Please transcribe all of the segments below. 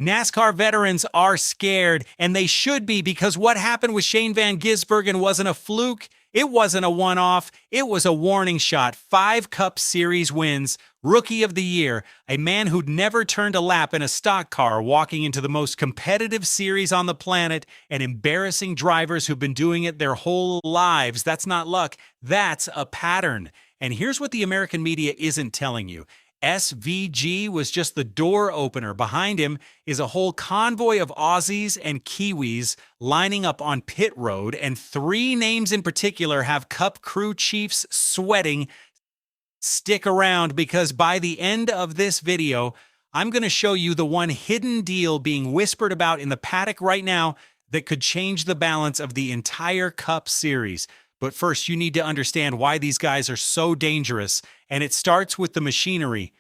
NASCAR veterans are scared, and they should be, because what happened with Shane van Gisbergen wasn't a fluke. It wasn't a one-off. It was a warning shot. 5 Cup Series wins, Rookie of the Year, a man who'd never turned a lap in a stock car, walking into the most competitive series on the planet, and embarrassing drivers who've been doing it their whole lives. That's not luck. That's a pattern. And here's what the American media isn't telling you. SVG was just the door opener. Behind him is a whole convoy of Aussies and Kiwis lining up on pit road, and 3 names in particular have Cup crew chiefs sweating. Stick around, because by the end of this video, I'm going to show you the one hidden deal being whispered about in the paddock right now that could change the balance of the entire Cup Series. But first, you need to understand why these guys are so dangerous, and it starts with the machinery.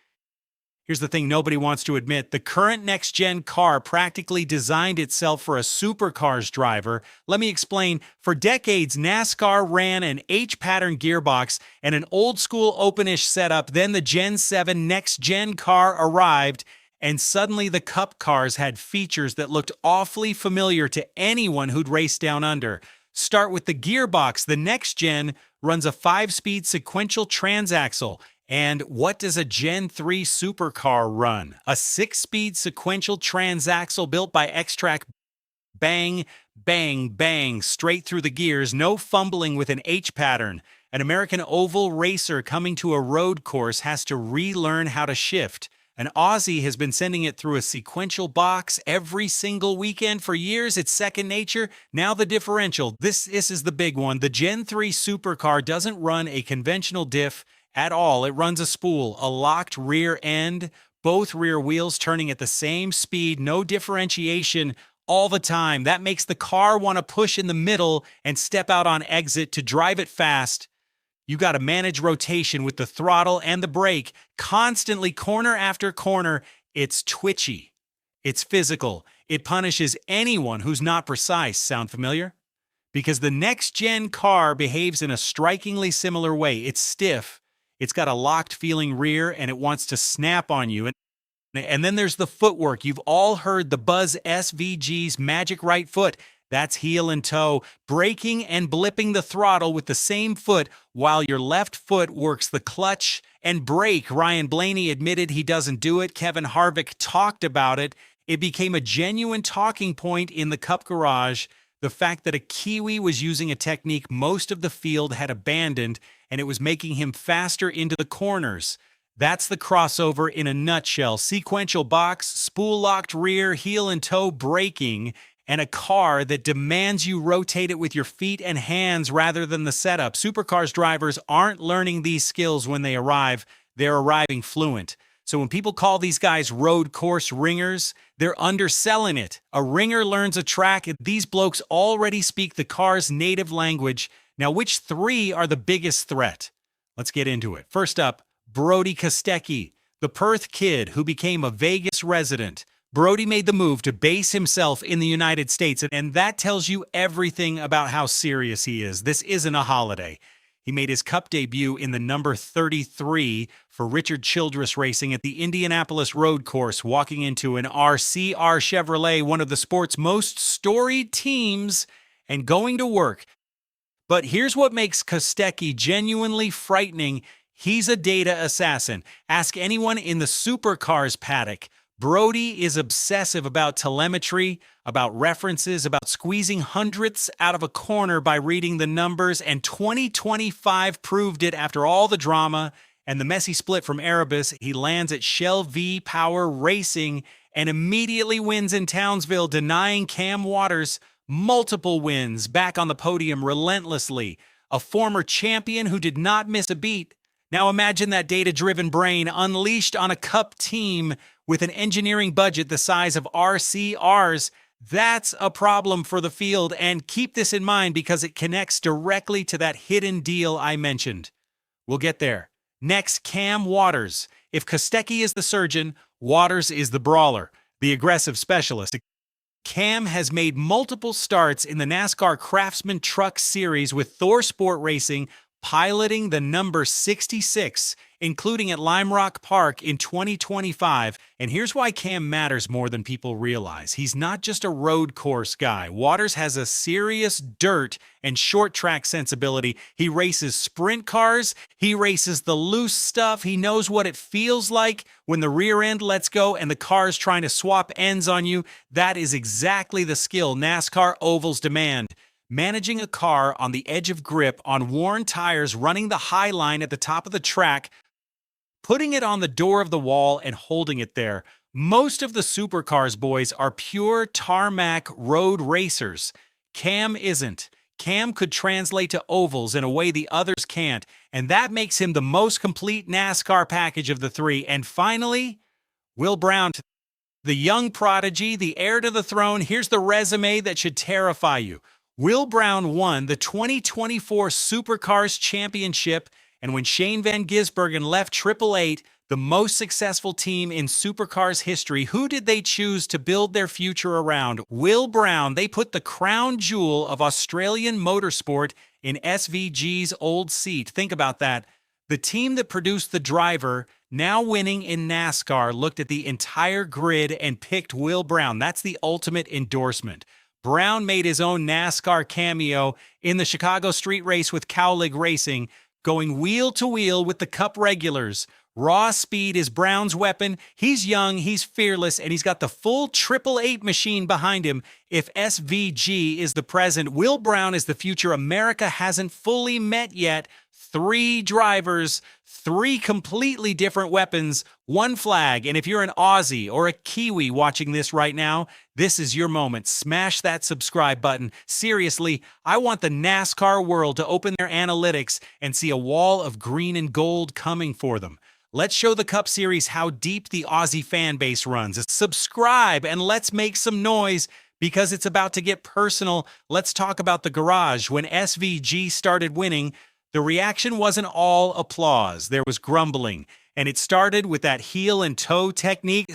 Here's the thing nobody wants to admit. The current next-gen car practically designed itself for a supercars driver. Let me explain. For decades, NASCAR ran an H-pattern gearbox and an old-school open-ish setup. Then the Gen 7 next-gen car arrived, and suddenly the Cup cars had features that looked awfully familiar to anyone who'd raced down under. Start with the gearbox. The next gen runs a 5-speed sequential transaxle. And what does a Gen 3 supercar run? A 6-speed sequential transaxle built by X-Track. Bang, bang, bang, straight through the gears, no fumbling with an H pattern. An American oval racer coming to a road course has to relearn how to shift. An Aussie has been sending it through a sequential box every single weekend for years. It's second nature. Now the differential. This is the big one. The Gen 3 supercar doesn't run a conventional diff at all. It runs a spool, a locked rear end, both rear wheels turning at the same speed, no differentiation all the time. That makes the car want to push in the middle and step out on exit to drive it fast. You got to manage rotation with the throttle and the brake, constantly corner after corner. It's twitchy. It's physical. It punishes anyone who's not precise. Sound familiar? Because the next-gen car behaves in a strikingly similar way. It's stiff. It's got a locked feeling rear, and it wants to snap on you. And then there's the footwork. You've all heard the buzz SVG's magic right foot. That's heel and toe, braking and blipping the throttle with the same foot while your left foot works the clutch and brake. Ryan Blaney admitted he doesn't do it. Kevin Harvick talked about it. It became a genuine talking point in the Cup garage. The fact that a Kiwi was using a technique most of the field had abandoned, and it was making him faster into the corners. That's the crossover in a nutshell. Sequential box, spool-locked rear, heel and toe braking, and a car that demands you rotate it with your feet and hands rather than the setup. Supercars drivers aren't learning these skills when they arrive. They're arriving fluent. So when people call these guys road course ringers, they're underselling it. A ringer learns a track. These blokes already speak the car's native language. Now, which 3 are the biggest threat? Let's get into it. First up, Brodie Kostecki, the Perth kid who became a Vegas resident. Brodie made the move to base himself in the United States, and that tells you everything about how serious he is. This isn't a holiday. He made his Cup debut in the number 33 for Richard Childress Racing at the Indianapolis Road Course, walking into an RCR Chevrolet, one of the sport's most storied teams, and going to work. But here's what makes Kostecki genuinely frightening. He's a data assassin. Ask anyone in the supercars paddock. Brodie is obsessive about telemetry, about references, about squeezing hundredths out of a corner by reading the numbers, and 2025 proved it after all the drama and the messy split from Erebus. He lands at Shell V Power Racing and immediately wins in Townsville, denying Cam Waters multiple wins, back on the podium relentlessly. A former champion who did not miss a beat. Now imagine that data-driven brain unleashed on a Cup team with an engineering budget the size of RCR's. That's a problem for the field, and keep this in mind because it connects directly to that hidden deal I mentioned. We'll get there. Next, Cam Waters. If Kostecki is the surgeon, Waters is the brawler, the aggressive specialist. Cam has made multiple starts in the NASCAR Craftsman Truck Series with Thor Sport Racing, piloting the number 66, including at Lime Rock Park in 2025. And here's why Cam matters more than people realize. He's not just a road course guy. Waters has a serious dirt and short track sensibility. He races sprint cars. He races the loose stuff. He knows what it feels like when the rear end lets go and the car's trying to swap ends on you. That is exactly the skill NASCAR ovals demand. Managing a car on the edge of grip on worn tires, running the high line at the top of the track, putting it on the door of the wall and holding it there. Most of the supercars boys are pure tarmac road racers. Cam isn't. Cam could translate to ovals in a way the others can't, and that makes him the most complete NASCAR package of the three. And finally, Will Brown, the young prodigy, the heir to the throne. Here's the resume that should terrify you. Will Brown won the 2024 Supercars Championship, and when Shane van Gisbergen left 888, the most successful team in Supercars history, who did they choose to build their future around? Will Brown. They put the crown jewel of Australian motorsport in SVG's old seat. Think about that. The team that produced the driver, now winning in NASCAR, looked at the entire grid and picked Will Brown. That's the ultimate endorsement. Brown made his own NASCAR cameo in the Chicago street race with Cowlick Racing, going wheel to wheel with the Cup regulars. Raw speed is Brown's weapon. He's young, he's fearless, and he's got the full 888 machine behind him. If SVG is the present, Will Brown is the future America hasn't fully met yet. 3 drivers, 3 completely different weapons, 1 flag. And if you're an Aussie or a Kiwi watching this right now, this is your moment. Smash that subscribe button. Seriously, I want the NASCAR world to open their analytics and see a wall of green and gold coming for them. Let's show the Cup Series how deep the Aussie fan base runs. Subscribe and let's make some noise because it's about to get personal. Let's talk about the garage. When SVG started winning, the reaction wasn't all applause. There was grumbling, and it started with that heel and toe technique.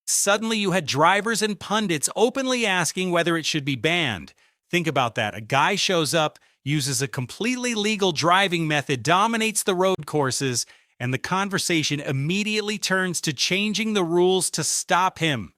Suddenly you had drivers and pundits openly asking whether it should be banned. Think about that. A guy shows up, uses a completely legal driving method, dominates the road courses, and the conversation immediately turns to changing the rules to stop him.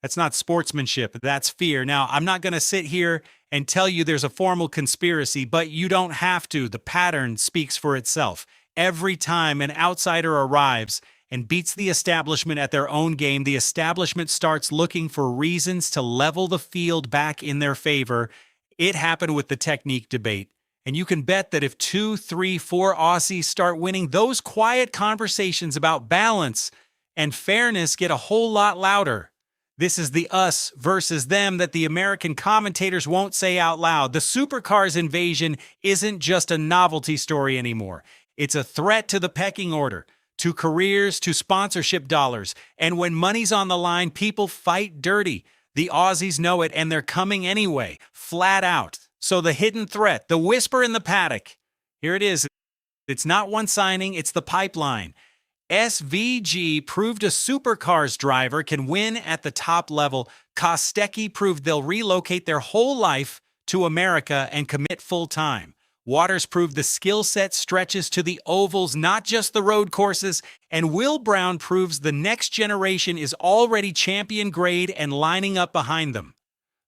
That's not sportsmanship, that's fear. Now, I'm not going to sit here and tell you there's a formal conspiracy, but you don't have to. The pattern speaks for itself. Every time an outsider arrives and beats the establishment at their own game, the establishment starts looking for reasons to level the field back in their favor. It happened with the technique debate. And you can bet that if 2, 3, 4 Aussies start winning, those quiet conversations about balance and fairness get a whole lot louder. This is the us versus them that the American commentators won't say out loud. The Supercars invasion isn't just a novelty story anymore. It's a threat to the pecking order, to careers, to sponsorship dollars. And when money's on the line, people fight dirty. The Aussies know it, and they're coming anyway, flat out. So the hidden threat, the whisper in the paddock, here it is. It's not one signing, it's the pipeline. SVG proved a Supercars driver can win at the top level. Kostecki proved they'll relocate their whole life to America and commit full-time. Waters proved the skill set stretches to the ovals, not just the road courses. And Will Brown proves the next generation is already champion grade and lining up behind them.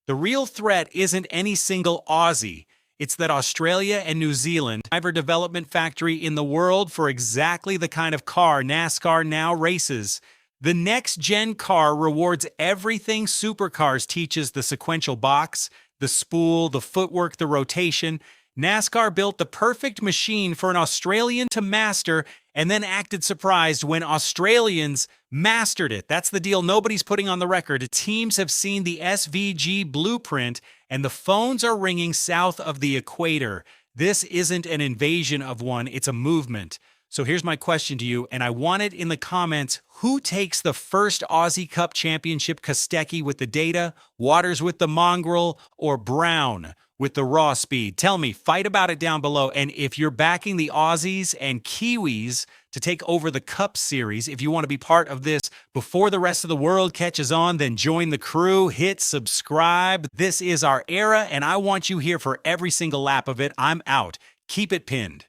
The real threat isn't any single Aussie. It's that Australia and New Zealand, driver development factory in the world for exactly the kind of car NASCAR now races. The Next Gen car rewards everything Supercars teaches: the sequential box, the spool, the footwork, the rotation. NASCAR built the perfect machine for an Australian to master and then acted surprised when Australians mastered it. That's the deal nobody's putting on the record. Teams have seen the SVG blueprint and the phones are ringing south of the equator. This isn't an invasion of one, it's a movement. So here's my question to you, and I want it in the comments. Who takes the first Aussie Cup Championship? Kostecki with the data, Waters with the mongrel, or Brown with the raw speed? Tell me, fight about it down below. And if you're backing the Aussies and Kiwis to take over the Cup Series, if you want to be part of this before the rest of the world catches on, then join the crew, hit subscribe. This is our era, and I want you here for every single lap of it. I'm out. Keep it pinned.